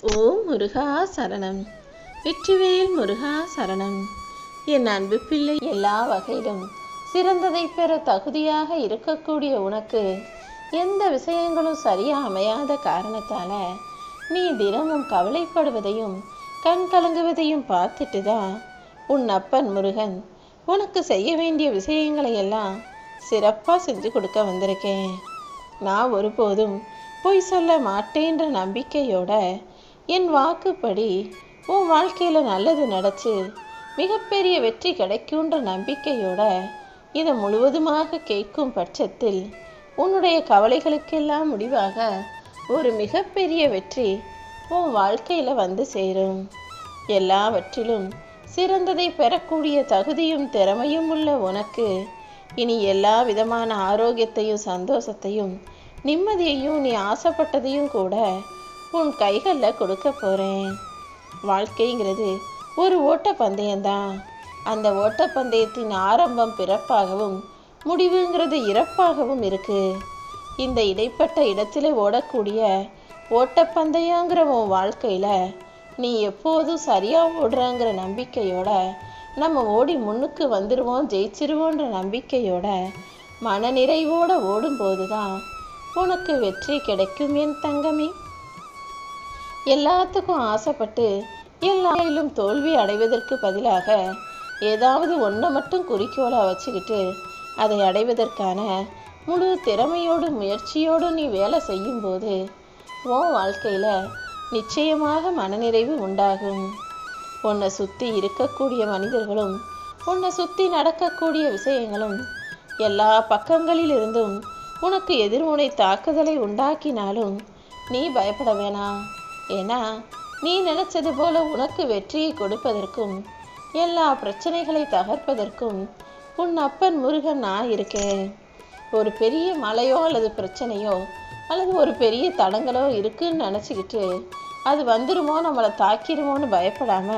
ஓம் முருகா சரணம். வெற்றிவேல் முருகா சரணம். என் அன்பு பிள்ளை, எல்லா வகையிலும் சிறந்ததை பெற தகுதியாக இருக்கக்கூடிய உனக்கு எந்த விஷயங்களும் சரியா அமையாத காரணத்தால நீ தினமும் கவலைப்படுவதையும் கண் கலங்குவதையும் பார்த்துட்டு தான் உன் அப்பன் முருகன் உனக்கு செய்ய வேண்டிய விஷயங்களை எல்லாம் சிறப்பாக செஞ்சு கொடுக்க வந்திருக்கேன். நான் ஒருபோதும் பொய் சொல்ல மாட்டேன்ற நம்பிக்கையோட என் வாக்குப்படி உன் வாழ்க்கையில் நல்லது நடச்சு மிகப்பெரிய வெற்றி கிடைக்குன்ற நம்பிக்கையோட இதை முழுவதுமாக கேட்கும் பட்சத்தில் உன்னுடைய கவலைகளுக்கெல்லாம் முடிவாக ஒரு மிகப்பெரிய வெற்றி உன் வாழ்க்கையில் வந்து சேரும். எல்லாவற்றிலும் சிறந்ததை பெறக்கூடிய தகுதியும் திறமையும் உள்ள உனக்கு இனி எல்லா விதமான ஆரோக்கியத்தையும் சந்தோஷத்தையும் நிம்மதியையும் நீ ஆசைப்பட்டதையும் கூட உன் கைகளில் கொடுக்க போகிறேன். வாழ்க்கைங்கிறது ஒரு ஓட்டப்பந்தயம்தான். அந்த ஓட்டப்பந்தயத்தின் ஆரம்பம் பிறப்பாகவும் முடிவுங்கிறது இறப்பாகவும் இருக்கு. இந்த இடைப்பட்ட இடத்துல ஓடக்கூடிய ஓட்டப்பந்தயங்கிற உன் வாழ்க்கையில் நீ எப்போதும் சரியாக ஓடுறங்கிற நம்பிக்கையோட நம்ம ஓடி முன்னுக்கு வந்துடுவோம், ஜெயிச்சிருவோன்ற நம்பிக்கையோட மனநிறைவோடு ஓடும்போது தான் உனக்கு வெற்றி கிடைக்கும் என் தங்கமே. எல்லாத்துக்கும் ஆசைப்பட்டு எல்லாரிலும் தோல்வி அடைவதற்கு பதிலாக ஏதாவது ஒன்றை மட்டும் குறிக்கோளாக வச்சுக்கிட்டு அதை அடைவதற்கான முழு திறமையோடு முயற்சியோடு நீ வேலை செய்யும்போது உன் வாழ்க்கையில் நிச்சயமாக மனநிறைவு உண்டாகும். உன்னை சுற்றி இருக்கக்கூடிய மனிதர்களும் உன்னை சுற்றி நடக்கக்கூடிய விஷயங்களும் எல்லா பக்கங்களிலிருந்தும் உனக்கு எதிர்முனை தாக்குதலை உண்டாக்கினாலும் நீ பயப்பட வேணாம். ஏன்னா நீ நினைச்சது போல உனக்கு வெற்றியை கொடுப்பதற்கும் எல்லா பிரச்சனைகளை தகர்ப்பதற்கும் உன் அப்பன் முருகன் நான் இருக்கேன். ஒரு பெரிய மலையோ அல்லது பிரச்சனையோ அல்லது ஒரு பெரிய தடங்களோ இருக்குன்னு நினச்சிக்கிட்டு அது வந்துடுமோ நம்மளை தாக்கிடுமோன்னு பயப்படாம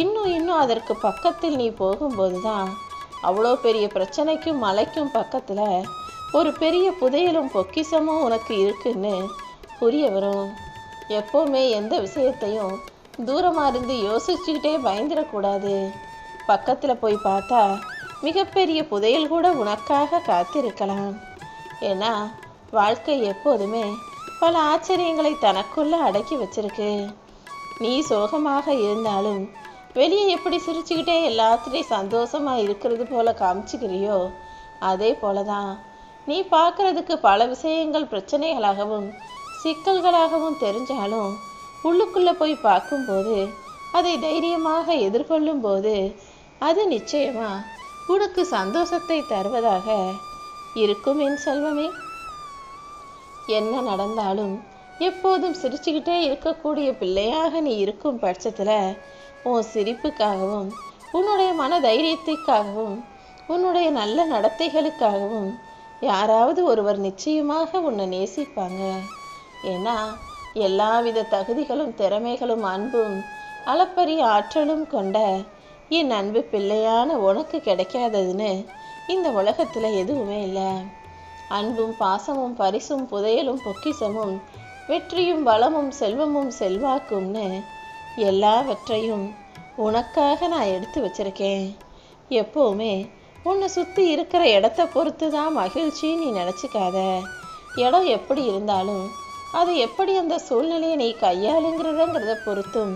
இன்னும் அதற்கு பக்கத்தில் நீ போகும்போது தான் அவ்வளோ பெரிய பிரச்சனைக்கும் மலைக்கும் பக்கத்தில் ஒரு பெரிய புதையலும் பொக்கிஷமும் உனக்கு இருக்குன்னு புரிய வரும். எப்போவுமே எந்த விஷயத்தையும் தூரமாக இருந்து யோசிச்சுக்கிட்டே பயந்துடக்கூடாது. பக்கத்தில் போய் பார்த்தா மிகப்பெரிய புதையல் கூட உனக்காக காத்திருக்கலாம். ஏன்னா வாழ்க்கை எப்போதுமே பல ஆச்சரியங்களை தனக்குள்ள அடக்கி வச்சிருக்கு. நீ சோகமாக இருந்தாலும் வெளியே எப்படி சிரிச்சுக்கிட்டே எல்லாத்துலேயும் சந்தோஷமாக இருக்கிறது போல காமிச்சுக்கிறியோ அதே போல தான் நீ பார்க்குறதுக்கு பல விஷயங்கள் பிரச்சனைகளாகவும் சிக்கல்களாகவும் தெரிஞ்சாலும் உள்ளுக்குள்ளே போய் பார்க்கும்போது அதை தைரியமாக எதிர்கொள்ளும் போது அது நிச்சயமாக உனக்கு சந்தோஷத்தை தருவதாக இருக்கும் என் செல்வமே. என்ன நடந்தாலும் எப்போதும் சிரிச்சுக்கிட்டே இருக்கக்கூடிய பிள்ளையாக நீ இருக்கும் பட்சத்தில் உன் சிரிப்புக்காகவும் உன்னுடைய மன தைரியத்திற்காகவும் உன்னுடைய நல்ல நடத்தைகளுக்காகவும் யாராவது ஒருவர் நிச்சயமாக உன்னை நேசிப்பாங்க. ஏன்னா எல்லாவித தகுதிகளும் திறமைகளும் அன்பும் அளப்பரிய ஆற்றலும் கொண்ட என் அன்பு பிள்ளையான உனக்கு கிடைக்காததுன்னு இந்த உலகத்தில் எதுவுமே இல்லை. அன்பும் பாசமும் பரிசும் புதையலும் பொக்கிஷமும் வெற்றியும் பலமும் செல்வமும் செல்வாக்கும்னு எல்லாவற்றையும் உனக்காக நான் எடுத்து வச்சிருக்கேன். எப்போவுமே உன்னை சுற்றி இருக்கிற இடத்த பொறுத்து தான் மகிழ்ச்சி நீ நினச்சிக்காத. இடம் எப்படி இருந்தாலும் அது எப்படி அந்த சூழ்நிலையை நீ கையாளுங்கிறதங்கிறத பொறுத்தும்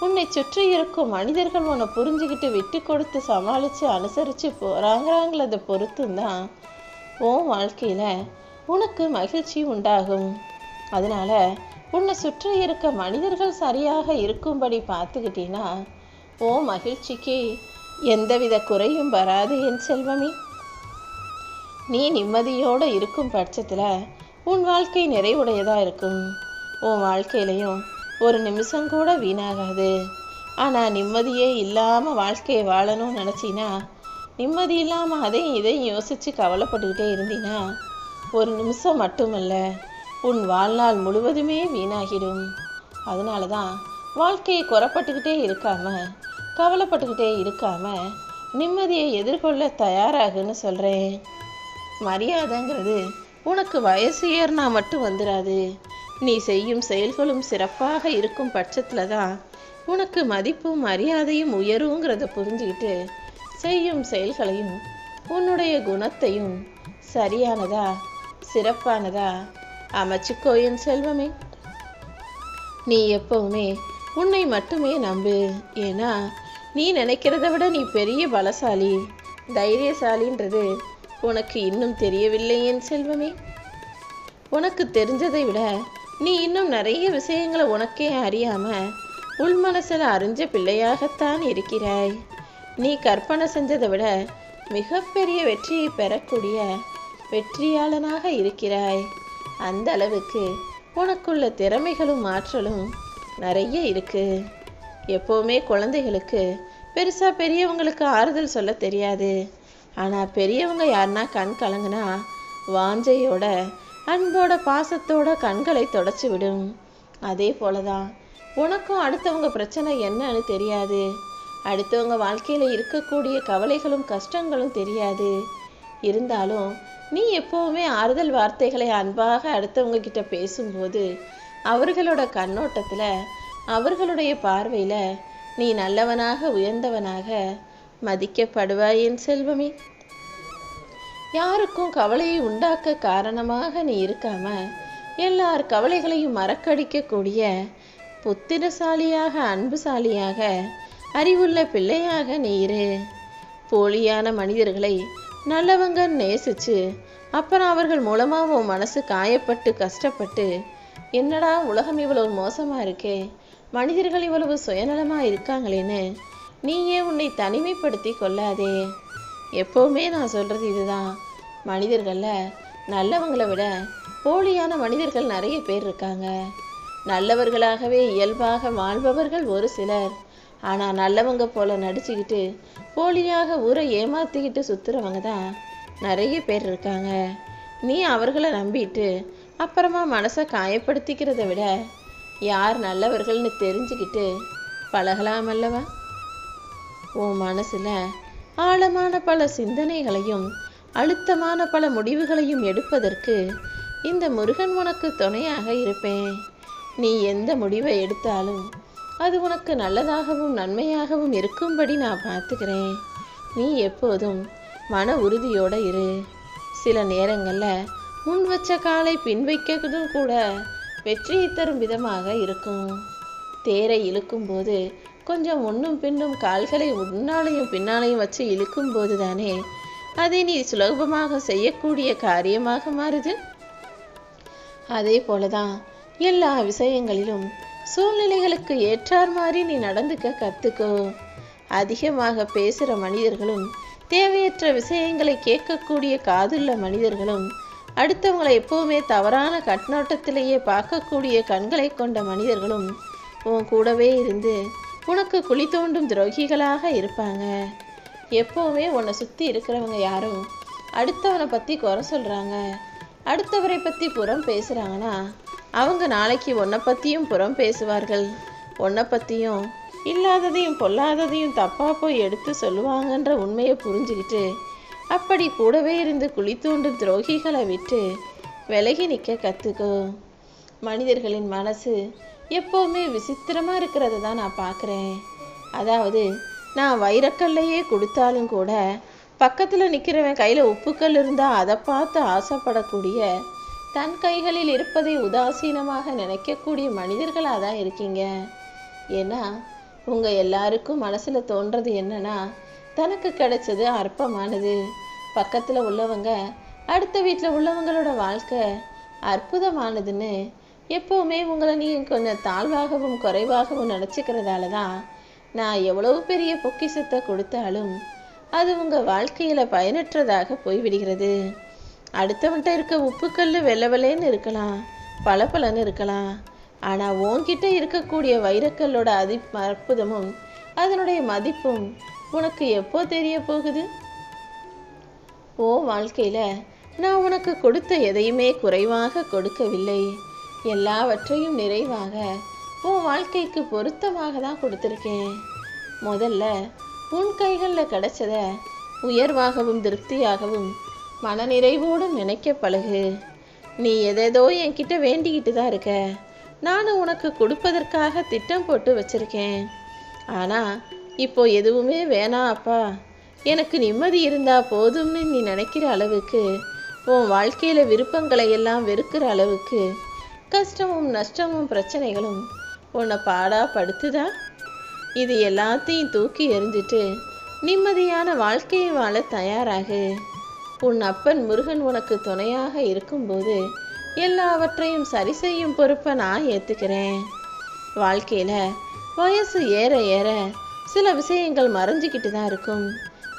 உன்னை சுற்றி இருக்கும் மனிதர்கள் உன்னை புரிஞ்சுக்கிட்டு விட்டு கொடுத்து சமாளித்து அனுசரித்து போகிறாங்கிறத பொறுத்தும் தான் உன் வாழ்க்கையில் உனக்கு மகிழ்ச்சி உண்டாகும். அதனால் உன்னை சுற்றி இருக்க மனிதர்கள் சரியாக இருக்கும்படி பார்த்துக்கிட்டீன்னா உன் மகிழ்ச்சிக்கு எந்தவித குறையும் வராது என் செல்வமே. நீ நிம்மதியோடு இருக்கும் பட்சத்தில் உன் வாழ்க்கை நிறைவுடையதாக இருக்கும். உன் வாழ்க்கையிலையும் ஒரு நிமிஷம் கூட வீணாகாது. ஆனால் நிம்மதியே இல்லாமல் வாழ்க்கையை வாழணும்னு நினச்சின்னா நிம்மதி இல்லாமல் அதையும் இதையும் யோசித்து கவலைப்பட்டுக்கிட்டே இருந்தீன்னா ஒரு நிமிஷம் மட்டுமல்ல உன் வாழ்நாள் முழுவதுமே வீணாகிடும். அதனால தான் வாழ்க்கையை குறைப்பட்டுக்கிட்டே இருக்காமல் கவலைப்பட்டுக்கிட்டே இருக்காமல் நிம்மதியை எதிர்கொள்ள தயாராகுன்னு சொல்கிறேன். மரியாதைங்கிறது உனக்கு வயசு ஏறினா மட்டும் வந்துடாது. நீ செய்யும் செயல்களும் சிறப்பாக இருக்கும் பட்சத்தில் தான் உனக்கு மதிப்பும் மரியாதையும் உயருங்கிறத புரிஞ்சுக்கிட்டு செய்யும் செயல்களையும் உன்னுடைய குணத்தையும் சரியானதா சிறப்பானதா அமைச்சுக்கோ என் செல்வமே. நீ எப்பவுமே உன்னை மட்டுமே நம்பு. ஏன்னா நீ நினைக்கிறத விட நீ பெரிய பலசாலி தைரியசாலின்றது உனக்கு இன்னும் தெரியவில்லை என் செல்வமே. உனக்கு தெரிஞ்சதை விட நீ இன்னும் நிறைய விஷயங்களை உனக்கே அறியாம உள் மனசில் அறிஞ்ச பிள்ளையாகத்தான் இருக்கிறாய். நீ கற்பனை செஞ்சதை விட மிகப்பெரிய வெற்றியை பெறக்கூடிய வெற்றியாளனாக இருக்கிறாய். அந்த அளவுக்கு உனக்குள்ள திறமைகளும் ஆற்றலும் நிறைய இருக்கு. எப்போவுமே குழந்தைகளுக்கு பெருசா பெரியவங்களுக்கு ஆறுதல் சொல்ல தெரியாது. ஆனால் பெரியவங்க யாருன்னா கண் கலங்குனா வாஞ்சையோட அன்போட பாசத்தோட கண்களை தொடச்சி விடும். அதே போலதான் உனக்கும் அடுத்தவங்க பிரச்சனை என்னன்னு தெரியாது. அடுத்தவங்க வாழ்க்கையில இருக்கக்கூடிய கவலைகளும் கஷ்டங்களும் தெரியாது. இருந்தாலும் நீ எப்பவுமே ஆறுதல் வார்த்தைகளை அன்பாக அடுத்தவங்க கிட்ட பேசும்போது அவர்களோட கண்ணோட்டத்துல அவர்களுடைய பார்வையில நீ நல்லவனாக உயர்ந்தவனாக மதிக்கப்படுவாய் என் செல்வமே. யாருக்கும் கவலையை உண்டாக்க காரணமாக நீ இருக்காம எல்லார் கவலைகளையும் மறக்கடிக்கக்கூடிய புத்திரசாலியாக அன்புசாலியாக அறிவுள்ள பிள்ளையாக நீ இரு. போலியான மனிதர்களை நல்லவங்க நேசிச்சு அப்புறம் அவர்கள் மூலமா உன் மனசு காயப்பட்டு கஷ்டப்பட்டு என்னடா உலகம் இவ்வளவு மோசமா இருக்கே, மனிதர்கள் இவ்வளவு சுயநலமா இருக்காங்களேன்னு நீயே உன்னை தனிமைப்படுத்தி கொள்ளாதே. எப்பவுமே நான் சொல்றது இதுதான், மனிதர்கள்ல நல்லவங்களை விட போலியான மனிதர்கள் நிறைய பேர் இருக்காங்க. நல்லவர்களாகவே இயல்பாக வாழ்பவர்கள் ஒரு சிலர். ஆனா நல்லவங்க போல நடிச்சுக்கிட்டு போலியாக ஊரை ஏமாத்திக்கிட்டு சுத்துறவங்க தான் நிறைய பேர் இருக்காங்க. நீ அவர்களை நம்பிட்டு அப்புறமா மனசை காயப்படுத்திக்கிறத விட யார் நல்லவர்கள்னு தெரிஞ்சுக்கிட்டு பழகலாம் அல்லவா? உன் மனசுல ஆழமான பல சிந்தனைகளையும் அழுத்தமான பல முடிவுகளையும் எடுப்பதற்கு இந்த முருகன் உனக்கு துணையாக இருப்பேன். நீ எந்த முடிவை எடுத்தாலும் அது உனக்கு நல்லதாகவும் நன்மையாகவும் இருக்கும்படி நான் பார்த்துக்கிறேன். நீ எப்போதும் மன உறுதியோட இரு. சில நேரங்களில் முன் வச்ச காலை பின் வைக்கிறதும் கூட வெற்றியை தரும் விதமாக இருக்கும். தேரை இழுக்கும் போது கொஞ்சம் முன்னும் பின்னும் கால்களை முன்னாலையும் பின்னாலையும் வச்சு இழுக்கும் போது தானே அதை நீ சுலபமாக செய்யக்கூடிய காரியமாக மாறுது. அதே போலதான் எல்லா விஷயங்களிலும் சூழ்நிலைகளுக்கு ஏற்றார் மாதிரி நீ நடந்துக்க கத்துக்கோ. அதிகமாக பேசுகிற மனிதர்களும் தேவையற்ற விஷயங்களை கேட்கக்கூடிய காதுள்ள மனிதர்களும் அடுத்தவங்களை எப்பவுமே தவறான கண்ணோட்டத்திலேயே பார்க்கக்கூடிய கண்களை கொண்ட மனிதர்களும் உன் கூடவே இருந்து உனக்கு குழி தோண்டும் துரோகிகளாக இருப்பாங்க. எப்பவுமே உன்னை சுற்றி இருக்கிறவங்க யாரும் அடுத்தவனை பற்றி குறை சொல்கிறாங்க, அடுத்தவரை பற்றி புறம் பேசுகிறாங்கன்னா அவங்க நாளைக்கு உன்னை பற்றியும் புறம் பேசுவார்கள். உன்னை பற்றியும் இல்லாததையும் பொல்லாததையும் தப்பாக போய் எடுத்து சொல்லுவாங்கன்ற உண்மையை புரிஞ்சுக்கிட்டு அப்படி கூடவே இருந்து குழி தோண்டும் துரோகிகளை விட்டு விலகி நிற்க கற்றுக்கோ. மனிதர்களின் மனசு எப்போவுமே விசித்திரமாக இருக்கிறத தான் நான் பார்க்குறேன். அதாவது நான் வைரக்கல்லையே கொடுத்தாலும் கூட பக்கத்தில் நிற்கிறவன் கையில் உப்புக்கல் இருந்தால் அதை பார்த்து ஆசைப்படக்கூடிய தன் கைகளில் இருப்பதை உதாசீனமாக நினைக்கக்கூடிய மனிதர்களாக தான் இருக்கீங்க. ஏன்னா உங்கள் எல்லாருக்கும் மனசில் தோன்றது என்னன்னா தனக்கு கிடைச்சது அற்பமானது, பக்கத்தில் உள்ளவங்க அடுத்த வீட்டில் உள்ளவங்களோட வாழ்க்கை அற்புதமானதுன்னு எப்போவுமே உங்களை நீங்கள் கொஞ்சம் தாழ்வாகவும் குறைவாகவும் நினச்சிக்கிறதால தான் நான் எவ்வளவு பெரிய பொக்கிஷத்தை கொடுத்தாலும் அது உங்கள் வாழ்க்கையில் பயனற்றதாக போய்விடுகிறது. அடுத்தவன்கிட்ட இருக்க உப்புக்கல் வெள்ளை வெள்ளைன்னு இருக்கலாம், பளபளன்னு இருக்கலாம். ஆனால் உன்கிட்ட இருக்கக்கூடிய வைரக்கல்லோட அற்புதமும் அதனுடைய மதிப்பும் உனக்கு எப்போ தெரிய போகுது? ஓ வாழ்க்கையில் நான் உனக்கு கொடுத்த எதையுமே குறைவாக கொடுக்கவில்லை, எல்லாவற்றையும் நிறைவாக உன் வாழ்க்கைக்கு பொருத்தமாக தான் கொடுத்துருக்கேன். முதல்ல உன் கைகளில் கிடைச்சத உயர்வாகவும் திருப்தியாகவும் மனநிறைவோடும் நினைக்க பழகு. நீ எதேதோ என்கிட்ட வேண்டிக்கிட்டு தான் இருக்க. நானும் உனக்கு கொடுப்பதற்காக திட்டம் போட்டு வச்சிருக்கேன். ஆனால் இப்போ எதுவுமே வேணாம் அப்பா, எனக்கு நிம்மதி இருந்தா போதும்னு நீ நினைக்கிற அளவுக்கு, உன் வாழ்க்கையில் விருப்பங்களை எல்லாம் வெறுக்கிற அளவுக்கு கஷ்டமும் நஷ்டமும் பிரச்சனைகளும் உன்னை பாடா படுத்துதா? இது எல்லாத்தையும் தூக்கி எறிஞ்சிட்டு நிம்மதியான வாழ்க்கையை வாழ தயாராகு. உன் அப்பன் முருகன் உனக்கு துணையாக இருக்கும்போது எல்லாவற்றையும் சரி செய்யும் பொறுப்பை நான் ஏற்றுக்கிறேன். வாழ்க்கையில் வயசு ஏற ஏற சில விஷயங்கள் மறைஞ்சிக்கிட்டு தான் இருக்கும்.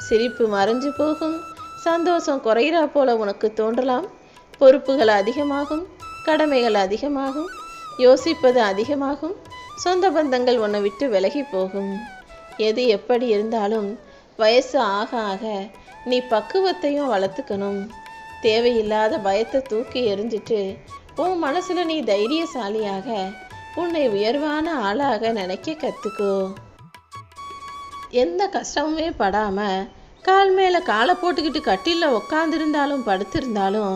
சிரிப்பு மறைஞ்சு போகும், சந்தோஷம் குறையிறா போல உனக்கு தோன்றலாம். பொறுப்புகள் அதிகமாகும், கடமைகள் அதிகமாகும், யோசிப்பது அதிகமாகும், சொந்த பந்தங்கள் உன்னை விட்டு விலகி போகும். எது எப்படி இருந்தாலும் வயசு ஆக ஆக நீ பக்குவத்தையும் வளர்த்துக்கணும். தேவையில்லாத பயத்தை தூக்கி எறிஞ்சிட்டு உன் மனசுல நீ தைரியசாலியாக, உன்னை உயர்வான ஆளாக நினைக்க கற்றுக்கோ. எந்த கஷ்டமுமே படாமல் கால் மேலே காலை போட்டுக்கிட்டு கட்டிலில் உக்காந்துருந்தாலும் படுத்திருந்தாலும்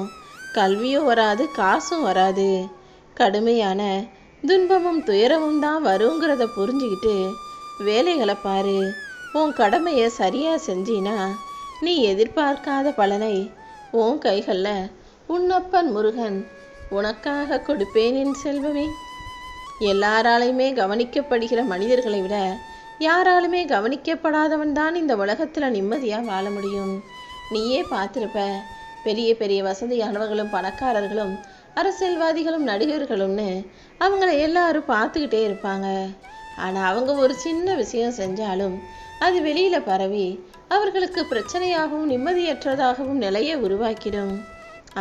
கல்வியும் வராது, காசும் வராது. கடுமையான துன்பமும் துயரமும் தான் வருங்கிறத புரிஞ்சுக்கிட்டு வேலைகளை பாரு. உன் கடமையை சரியாக செஞ்சினா நீ எதிர்பார்க்காத பலனை உன் கைகளில் உன்னப்பன் முருகன் உனக்காக கொடுப்பேன் என் செல்வமே. எல்லாராலையுமே கவனிக்கப்படுகிற மனிதர்களை விட யாராலுமே கவனிக்கப்படாதவன் தான் இந்த உலகத்தில் நிம்மதியாக வாழ முடியும். நீயே பார்த்துருப்ப, பெரிய பெரிய வசதியானவர்களும் பணக்காரர்களும் அரசியல்வாதிகளும் நடிகர்களும்னு அவங்கள எல்லாரும் பார்த்துக்கிட்டே இருப்பாங்க. ஆனால் அவங்க ஒரு சின்ன விஷயம் செஞ்சாலும் அது வெளியில் பரவி அவர்களுக்கு பிரச்சனையாகவும் நிம்மதியற்றதாகவும் நிலையை உருவாக்கிடும்.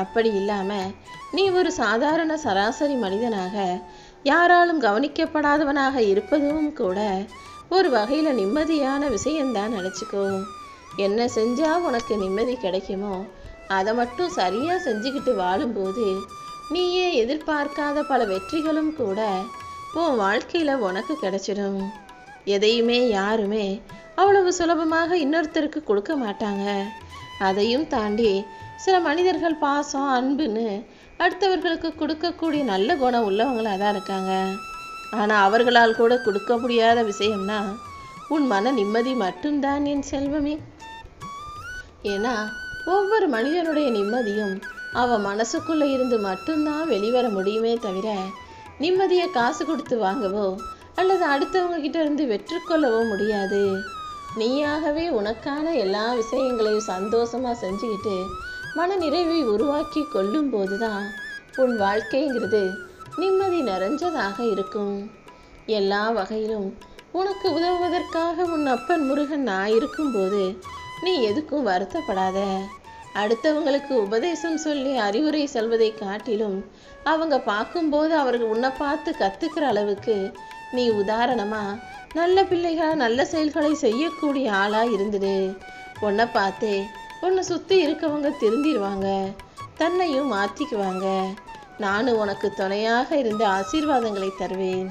அப்படி இல்லாமல் நீ ஒரு சாதாரண சராசரி மனிதனாக, யாராலும் கவனிக்கப்படாதவனாக இருப்பதும் கூட ஒரு வகையில் நிம்மதியான விஷயந்தான் நினச்சிக்கோ. என்ன செஞ்சால் உனக்கு நிம்மதி கிடைக்குமோ அதை மட்டும் சரியாக செஞ்சுக்கிட்டு வாழும்போது நீயே எதிர்பார்க்காத பல வெற்றிகளும் கூட உன் வாழ்க்கையில் உனக்கு கிடைச்சிடும். எதையுமே யாருமே அவ்வளவு சுலபமாக இன்னொருத்தருக்கு கொடுக்க மாட்டாங்க. அதையும் தாண்டி சில மனிதர்கள் பாசம் அன்புன்னு அடுத்தவர்களுக்கு கொடுக்கக்கூடிய நல்ல குணம் உள்ளவங்களாக தான் இருக்காங்க. ஆனால் அவர்களால் கூட கொடுக்க முடியாத விஷயம்னா உன் மன நிம்மதி மட்டும்தான் என் செல்வமே. ஏன்னா ஒவ்வொரு மனிதனுடைய நிம்மதியும் அவன் மனசுக்குள்ளே இருந்து மட்டும்தான் வெளிவர முடியுமே தவிர நிம்மதியை காசு கொடுத்து வாங்கவோ அல்லது அடுத்தவங்க கிட்ட இருந்து வெற்றுக்கொள்ளவோ முடியாது. நீயாகவே உனக்கான எல்லா விஷயங்களையும் சந்தோஷமாக செஞ்சுக்கிட்டு மன நிறைவை உருவாக்கி கொள்ளும் போது தான் உன் வாழ்க்கைங்கிறது நிம்மதி நிறைஞ்சதாக இருக்கும். எல்லா வகையிலும் உனக்கு உதவுவதற்காக உன் அப்பன் முருகன் நான் இருக்கும்போது நீ எதுக்கும் வருத்தப்படாத. அடுத்தவங்களுக்கு உபதேசம் சொல்லி அறிவுரை சொல்வதை காட்டிலும் அவங்க பார்க்கும்போது அவர்கள் உன்னை பார்த்து கற்றுக்கிற அளவுக்கு நீ உதாரணமாக நல்ல பிள்ளைகளாக நல்ல செயல்களை செய்யக்கூடிய ஆளாக இருந்துடு. உன்னை பார்த்தே உன்னை சுற்றி இருக்கவங்க திருந்திடுவாங்க, தன்னையும் மாற்றிக்குவாங்க. நானும் உனக்கு துணையாக இருந்து ஆசீர்வாதங்களை தருவேன்.